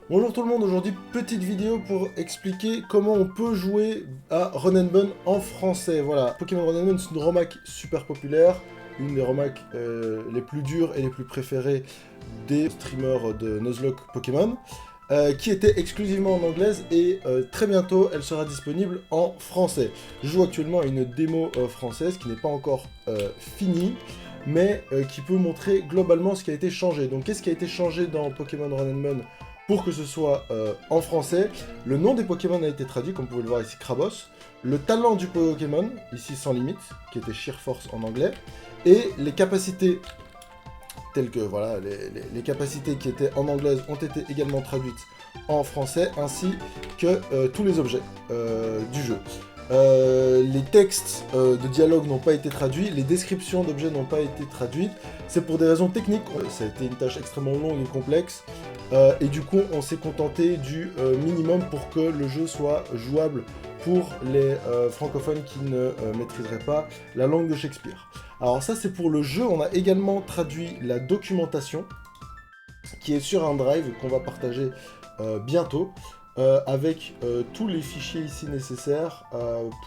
Bonjour tout le monde, aujourd'hui petite vidéo pour expliquer comment on peut jouer à Run and Gun en français. Voilà, Pokémon Run and Gun c'est une romac super populaire, une des romacs les plus dures et les plus préférées des streamers de Nuzlocke Pokémon, qui était exclusivement en anglaise et très bientôt elle sera disponible en français. Je joue actuellement à une démo française qui n'est pas encore finie, mais qui peut montrer globalement ce qui a été changé. Donc qu'est-ce qui a été changé dans Pokémon Run and Gun pour que ce soit en français? Le nom des Pokémon a été traduit, comme vous pouvez le voir ici, Krabos. Le talent du Pokémon, ici sans limite, qui était Sheer Force en anglais. Et les capacités, telles que, voilà, les capacités qui étaient en anglaise ont été également traduites en français, ainsi que tous les objets du jeu. Les textes de dialogue n'ont pas été traduits, les descriptions d'objets n'ont pas été traduites. C'est pour des raisons techniques, ça a été une tâche extrêmement longue et complexe. Et du coup, on s'est contenté du minimum pour que le jeu soit jouable pour les francophones qui ne maîtriseraient pas la langue de Shakespeare. Alors ça, c'est pour le jeu. On a également traduit la documentation, qui est sur un drive qu'on va partager bientôt, avec tous les fichiers ici nécessaires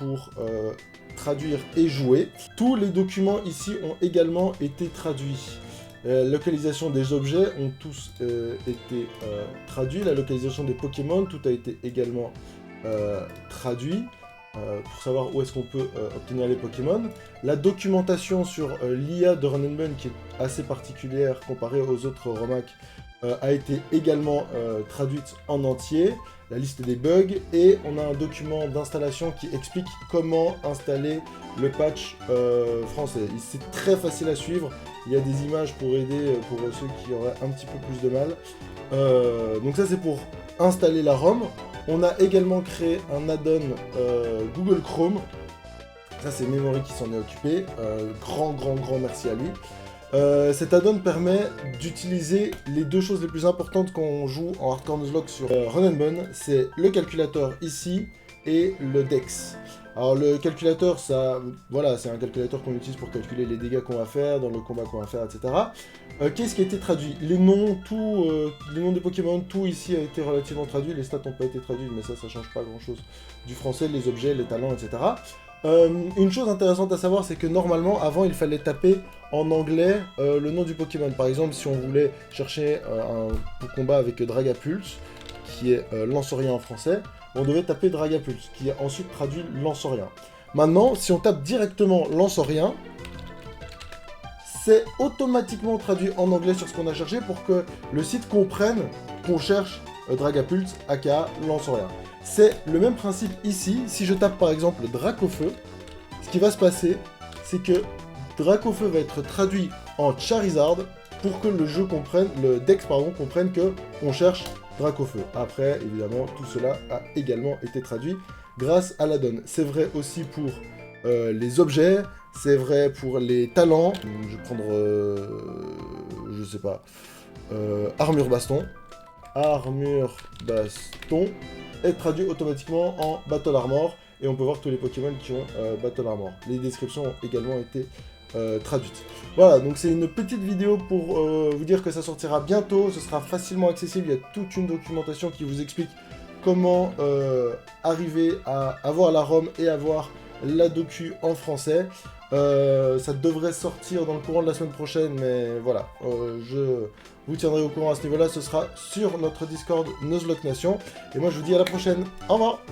pour traduire et jouer. Tous les documents ici ont également été traduits. La localisation des objets ont tous été traduits. La localisation des Pokémon, tout a été également traduit pour savoir où est-ce qu'on peut obtenir les Pokémon. La documentation sur l'IA de Run and Gun, qui est assez particulière comparée aux autres romacs, a été également traduite en entier. La liste des bugs, et on a un document d'installation qui explique comment installer le patch français. C'est très facile à suivre, il y a des images pour aider pour ceux qui auraient un petit peu plus de mal. Donc ça c'est pour installer la ROM. On a également créé un add-on Google Chrome. Ça c'est Memory qui s'en est occupé, grand merci à lui. Cet add-on permet d'utiliser les deux choses les plus importantes quand on joue en Hardcore Nuzlocke sur Run and Gun, c'est le calculateur ici et le Dex. Alors le calculateur, ça, voilà, c'est un calculateur qu'on utilise pour calculer les dégâts qu'on va faire, dans le combat qu'on va faire, etc. Qu'est-ce qui a été traduit? Les noms, les noms des Pokémon, tout ici a été relativement traduit, les stats n'ont pas été traduits, mais ça change pas grand-chose du français, les objets, les talents, etc. Une chose intéressante à savoir, c'est que normalement, avant, il fallait taper en anglais le nom du Pokémon. Par exemple, si on voulait chercher un combat avec Dragapult, qui est Lanceurien en français, on devait taper Dragapult, qui est ensuite traduit Lanceurien. Maintenant, si on tape directement Lanceurien, c'est automatiquement traduit en anglais sur ce qu'on a cherché pour que le site comprenne qu'on cherche Dragapult, aka Lanceurien. C'est le même principe ici. Si je tape par exemple Dracofeu, ce qui va se passer, c'est que Dracofeu va être traduit en Charizard pour que le jeu comprenne, le Dex pardon, comprenne que on cherche Dracofeu. Après, évidemment, tout cela a également été traduit grâce à l'add-on. C'est vrai aussi pour les objets, c'est vrai pour les talents. Je vais prendre, je sais pas, Armure Baston. Armure Baston est traduit automatiquement en Battle Armor, et on peut voir tous les Pokémon qui ont Battle Armor. Les descriptions ont également été traduites. Voilà, donc c'est une petite vidéo pour vous dire que ça sortira bientôt, ce sera facilement accessible, il y a toute une documentation qui vous explique comment arriver à avoir la ROM et avoir la docu en français. Ça devrait sortir dans le courant de la semaine prochaine, mais voilà, je vous tiendrai au courant à ce niveau-là, ce sera sur notre Discord Nuzlocke Nation. Et moi je vous dis à la prochaine, au revoir!